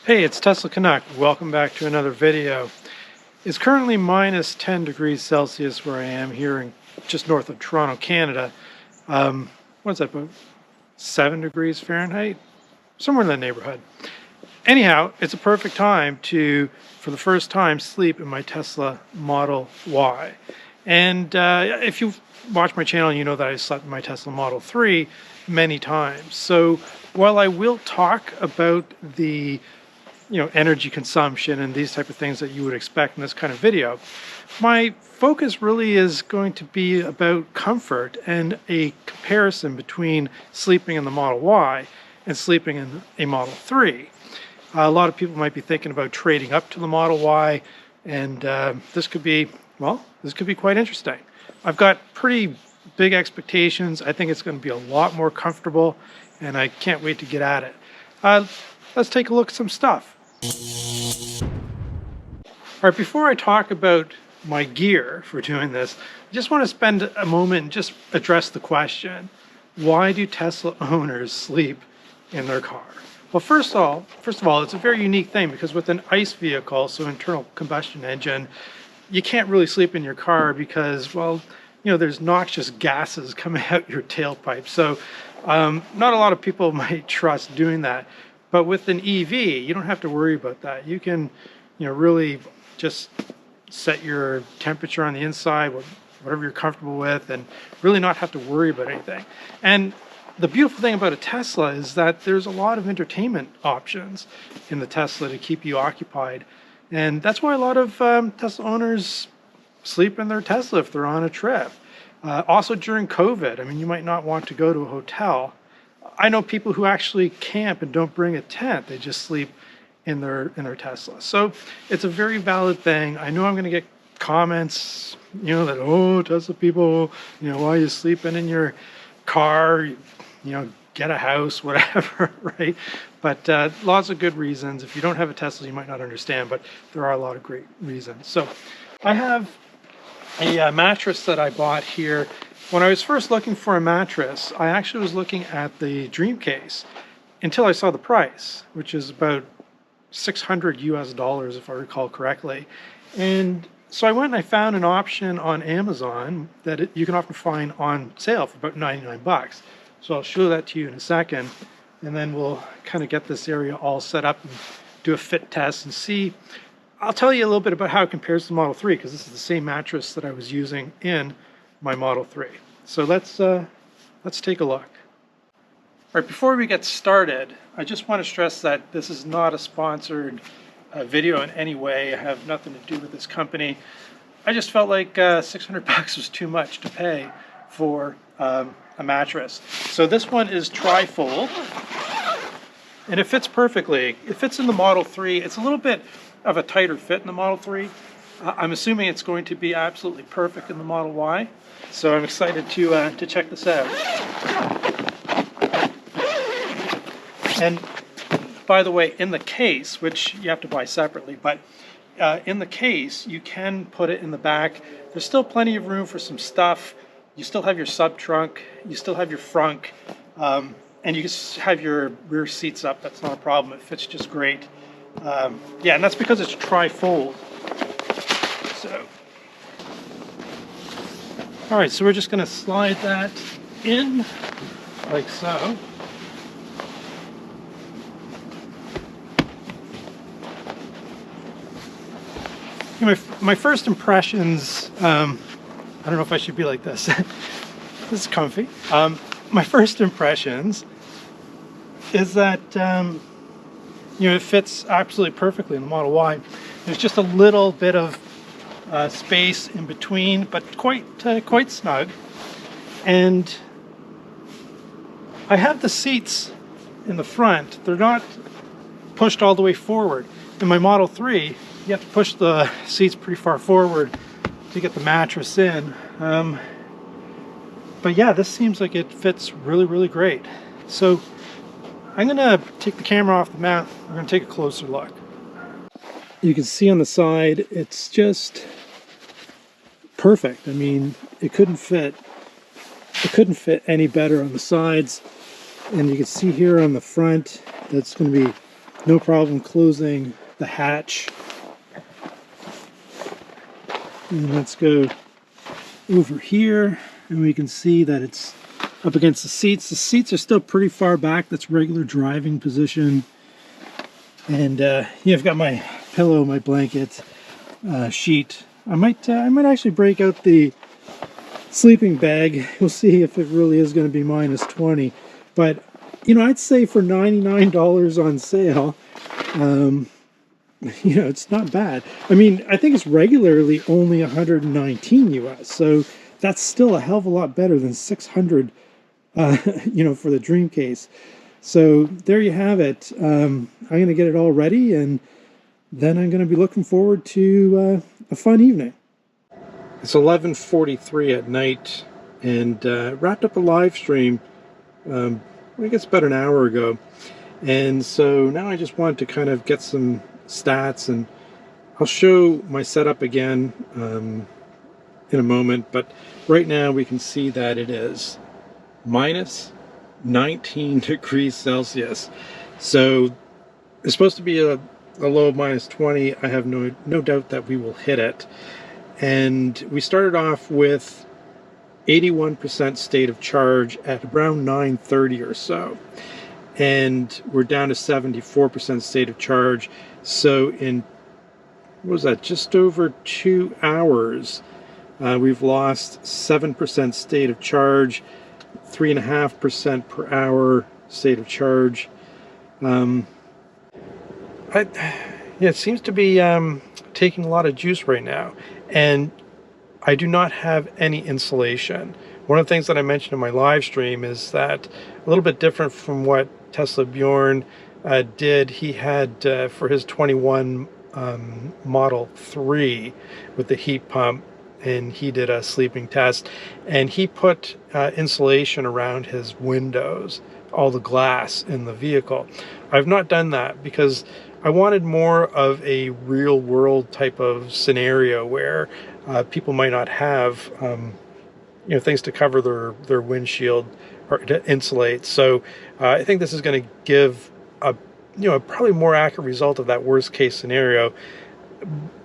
Hey, it's Tesla Canuck. Welcome back to another video. It's currently minus 10 degrees Celsius where I am here in just north of Toronto, Canada. What's that, about 7 degrees Fahrenheit? Somewhere in that neighborhood. Anyhow, it's a perfect time to, for the first time, sleep in my Tesla Model Y. And if you've watched my channel, you know that I slept in my Tesla Model 3 many times. So while I will talk about the energy consumption and these type of things that you would expect in this kind of video, my focus really is going to be about comfort and a comparison between sleeping in the Model Y and sleeping in a Model 3. A lot of people might be thinking about trading up to the Model Y, and this could be quite interesting. I've got pretty big expectations. I think it's going to be a lot more comfortable, and I can't wait to get at it. Let's take a look at some stuff. All right, before I talk about my gear for doing this, I just want to spend a moment and just address the question, why do Tesla owners sleep in their car? Well, first of all, it's a very unique thing because with an ICE vehicle, so internal combustion engine, you can't really sleep in your car because, well, there's noxious gases coming out your tailpipe. So not a lot of people might trust doing that. But with an EV, you don't have to worry about that. You can, really just set your temperature on the inside, whatever you're comfortable with, and really not have to worry about anything. And the beautiful thing about a Tesla is that there's a lot of entertainment options in the Tesla to keep you occupied. And that's why a lot of Tesla owners sleep in their Tesla if they're on a trip. Also during COVID, you might not want to go to a hotel. I know people who actually camp and don't bring a tent. They just sleep in their Tesla. So it's a very valid thing. I know I'm going to get comments, that, oh, Tesla people, why are you sleeping in your car? Get a house, whatever, right? But lots of good reasons. If you don't have a Tesla, you might not understand, but there are a lot of great reasons. So I have a mattress that I bought here. When I was first looking for a mattress, I actually was looking at the Dream Case until I saw the price, which is about $600 US, if I recall correctly. And so I went and I found an option on Amazon that you can often find on sale for about 99 bucks. So I'll show that to you in a second, and then we'll kind of get this area all set up and do a fit test and see. I'll tell you a little bit about how it compares to Model 3, because this is the same mattress that I was using in my Model 3. So let's take a look. All right, before we get started, I just want to stress that this is not a sponsored video in any way. I have nothing to do with this company. I just felt like 600 bucks was too much to pay for a mattress. So this one is tri-fold, and it fits perfectly. It fits in the Model 3. It's a little bit of a tighter fit in the Model 3. I'm assuming it's going to be absolutely perfect in the Model Y. So I'm excited to check this out. And by the way, in the case, which you have to buy separately, but in the case, you can put it in the back. There's still plenty of room for some stuff. You still have your sub trunk, you still have your frunk, and you just have your rear seats up. That's not a problem. It fits just great. Yeah, and that's because it's tri-fold. So, all right, so we're just going to slide that in like so. My first impressions, I don't know if I should be like this. This is comfy. My first impressions is that it fits absolutely perfectly in the Model Y. There's just a little bit of space in between, but quite snug. And I have the seats in the front. They're not pushed all the way forward. In my Model 3, you have to push the seats pretty far forward to get the mattress in. But yeah, this seems like it fits really, really great. So I'm gonna take the camera off the mount. We're gonna take a closer look. You can see on the side, it's just perfect. It couldn't fit any better on the sides. And you can see here on the front, that's going to be no problem closing the hatch. And let's go over here, and we can see that it's up against the seats. The seats are still pretty far back. That's regular driving position. And yeah, I've got my pillow, my blanket, sheet. I might actually break out the sleeping bag. We'll see if it really is going to be -20. But you know, I'd say for $99 on sale, you know, it's not bad. I mean, I think it's regularly only 119 US, so that's still a hell of a lot better than 600, you know, for the dream case. So there you have it. I'm going to get it all ready, and then I'm going to be looking forward to a fun evening. It's 11:43 at night, and wrapped up a live stream, I guess about an hour ago. And so now I just wanted to kind of get some stats, and I'll show my setup again in a moment. But right now we can see that it is -19 degrees Celsius. So it's supposed to be a low of -20. I have no doubt that we will hit it. And we started off with 81% state of charge at around 9:30 or so. And we're down to 74% state of charge. So in, what was that, just over 2 hours, we've lost 7% state of charge, 3.5% per hour state of charge. Yeah, it seems to be taking a lot of juice right now. And I do not have any insulation. One of the things that I mentioned in my live stream is that a little bit different from what Tesla Bjorn did. He had for his 21 Model 3 with the heat pump, and he did a sleeping test, and he put insulation around his windows, all the glass in the vehicle. I've not done that because I wanted more of a real world type of scenario where people might not have you know, things to cover their windshield or to insulate. So I think this is going to give a, you know, probably more accurate result of that worst case scenario.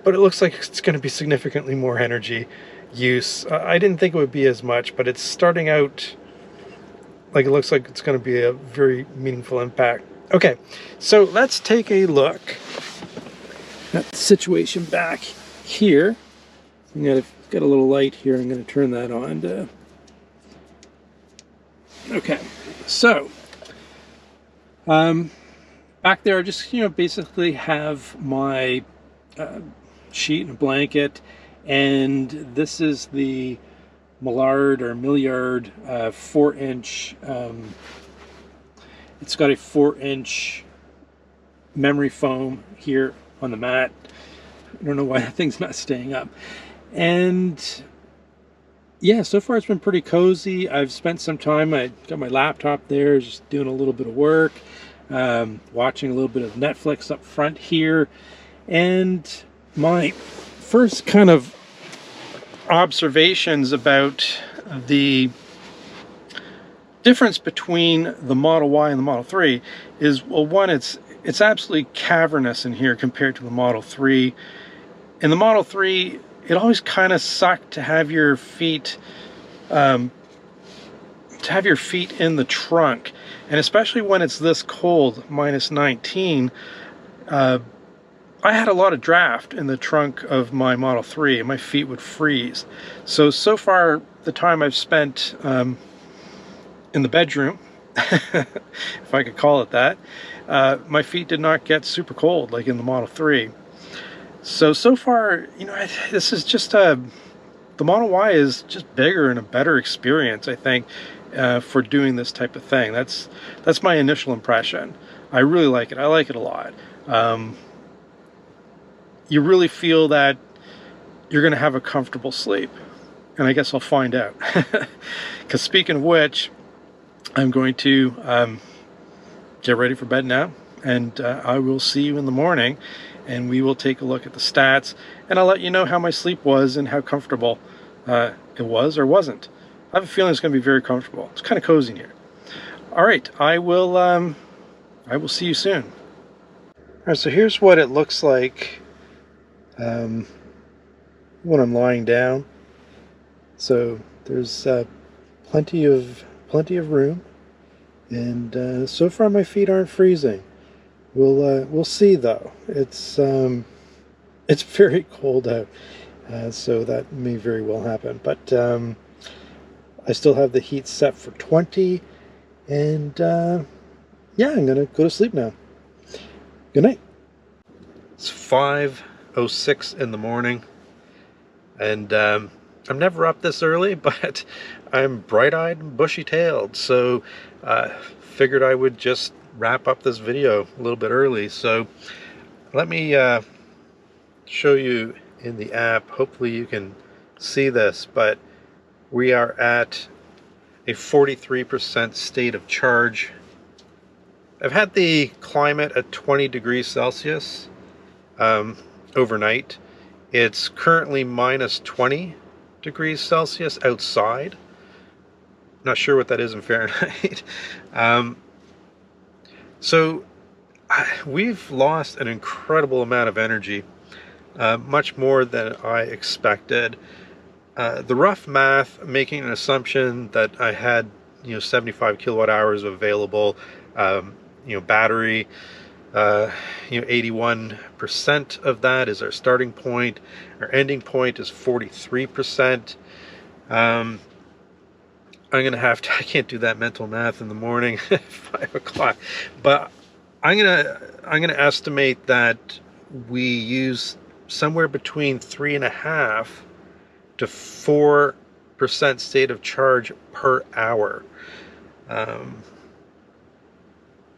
But it looks like it's going to be significantly more energy use. I didn't think it would be as much, but it's starting out like it looks like it's going to be a very meaningful impact. Okay, so let's take a look at the situation back here. I'm going to get a little light here. I'm going to turn that on. Okay, so back there, I just, you know, basically have my sheet and a blanket, and this is the Milliard 4-inch. It's got a 4-inch memory foam here on the mat. I don't know why that thing's not staying up. And yeah, so far it's been pretty cozy. I've spent some time, I got my laptop there, just doing a little bit of work, watching a little bit of Netflix up front here. And my first kind of observations about the difference between the Model Y and the Model 3 is, well, one, it's absolutely cavernous in here compared to the Model 3. In the Model 3, it always kind of sucked to have your feet in the trunk, and especially when it's this cold, -19. I had a lot of draft in the trunk of my Model 3, and my feet would freeze. So far, the time I've spent in the bedroom, if I could call it that, my feet did not get super cold like in the Model 3. So far, you know, this is just the Model Y is just bigger and a better experience, I think, for doing this type of thing. That's my initial impression. I really like it. I like it a lot. You really feel that you're going to have a comfortable sleep, and I guess I'll find out. Because speaking of which, I'm going to get ready for bed now, and I will see you in the morning, and we will take a look at the stats, and I'll let you know how my sleep was and how comfortable it was or wasn't. I have a feeling it's going to be very comfortable. It's kind of cozy in here. All right, I will see you soon. right, so here's what it looks like when I'm lying down. So there's plenty of room, and so far my feet aren't freezing. We'll see though. It's very cold out, so that may very well happen. But I still have the heat set for 20, and yeah, I'm gonna go to sleep now. Good night. It's 5:06 in the morning, and I'm never up this early, but I'm bright-eyed and bushy-tailed, so figured I would just wrap up this video a little bit early. So let me show you in the app. Hopefully you can see this, but we are at a 43% state of charge. I've had the climate at 20 degrees Celsius overnight. It's currently minus 20 degrees Celsius outside. Not sure what that is in Fahrenheit. So we've lost an incredible amount of energy, much more than I expected. The rough math, making an assumption that I had 75 kilowatt hours available, battery, 81% of that is our starting point. Our ending point is 43%. I'm gonna have to, I can't do that mental math in the morning at 5 o'clock, but I'm gonna estimate that we use somewhere between 3.5 to 4% state of charge per hour.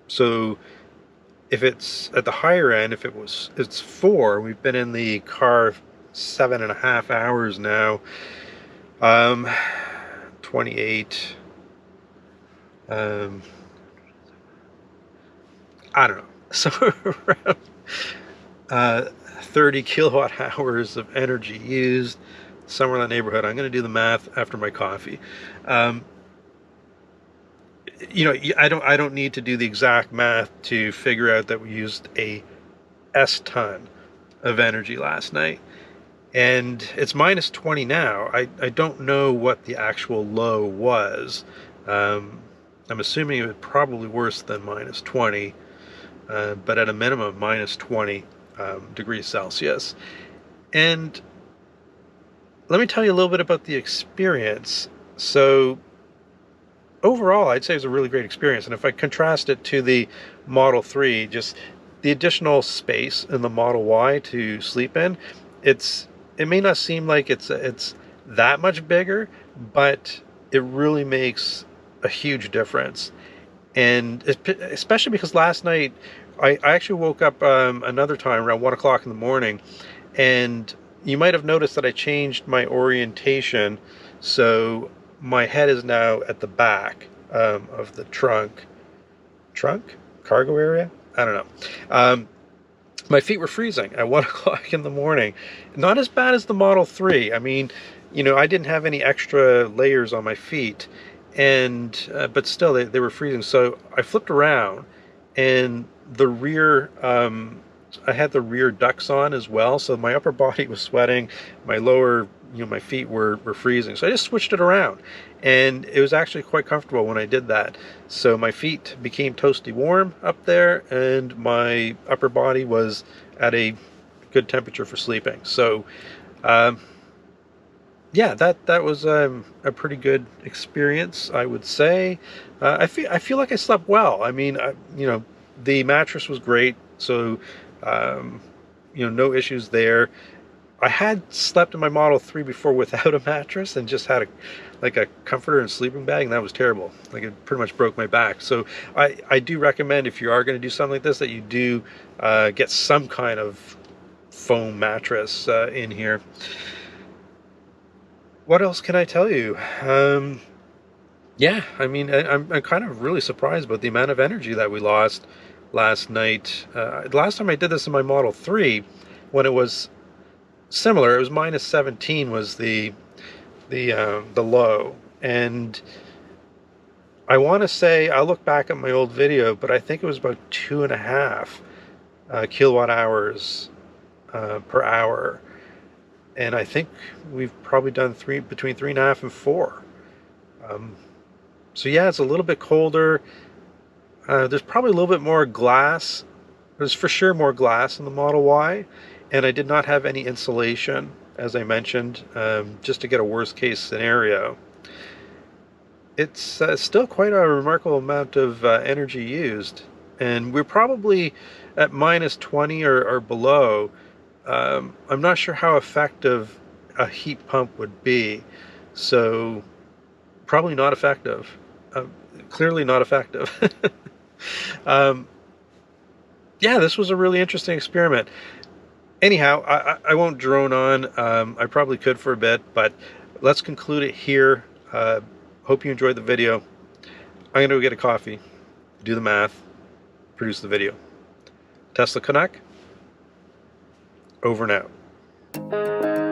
So if it's at the higher end, it's 4, we've been in the car 7.5 hours now. 28, I don't know, so around 30 kilowatt hours of energy used, somewhere in that neighborhood. I'm going to do the math after my coffee. I don't need to do the exact math to figure out that we used a S-ton of energy last night. And it's minus 20 now. I don't know what the actual low was. I'm assuming it was probably worse than minus 20, but at a minimum, minus 20 degrees Celsius. And let me tell you a little bit about the experience. So overall, I'd say it was a really great experience. And if I contrast it to the Model 3, just the additional space in the Model Y to sleep in, it may not seem like it's that much bigger, but it really makes a huge difference. And especially because last night I actually woke up another time around 1 o'clock in the morning, and you might have noticed that I changed my orientation, so my head is now at the back of the trunk cargo area. I don't know. My feet were freezing at 1 o'clock in the morning. Not as bad as the Model 3. I mean, I didn't have any extra layers on my feet, and but still they were freezing. So I flipped around, and the rear, I had the rear ducts on as well, so my upper body was sweating, my lower, my feet were freezing. So I just switched it around, and it was actually quite comfortable when I did that. So my feet became toasty warm up there, and my upper body was at a good temperature for sleeping. So yeah, that was a pretty good experience, I would say. I feel like I slept well. I mean, the mattress was great, so no issues there. I had slept in my Model 3 before without a mattress and just had a comforter and sleeping bag, and that was terrible. Like, it pretty much broke my back. So I do recommend, if you are going to do something like this, that you do get some kind of foam mattress in here. What else can I tell you? Yeah, I mean, I'm kind of really surprised about the amount of energy that we lost last night. Last time I did this in my Model 3, when it was similar, it was minus 17 was the low, and I want to say, I'll look back at my old video, but I think it was about 2.5 kilowatt hours per hour. And I think we've probably done between 3.5 and 4. So yeah, it's a little bit colder. There's probably a little bit more glass. There's for sure more glass in the Model Y, and I did not have any insulation, as I mentioned, just to get a worst case scenario. It's still quite a remarkable amount of energy used, and we're probably at -20 or below. I'm not sure how effective a heat pump would be, so probably not effective. Clearly not effective. Yeah, this was a really interesting experiment. Anyhow, I won't drone on. I probably could for a bit, but let's conclude it here. Hope you enjoyed the video. I'm going to go get a coffee, do the math, produce the video. Tesla Canuck, over and out.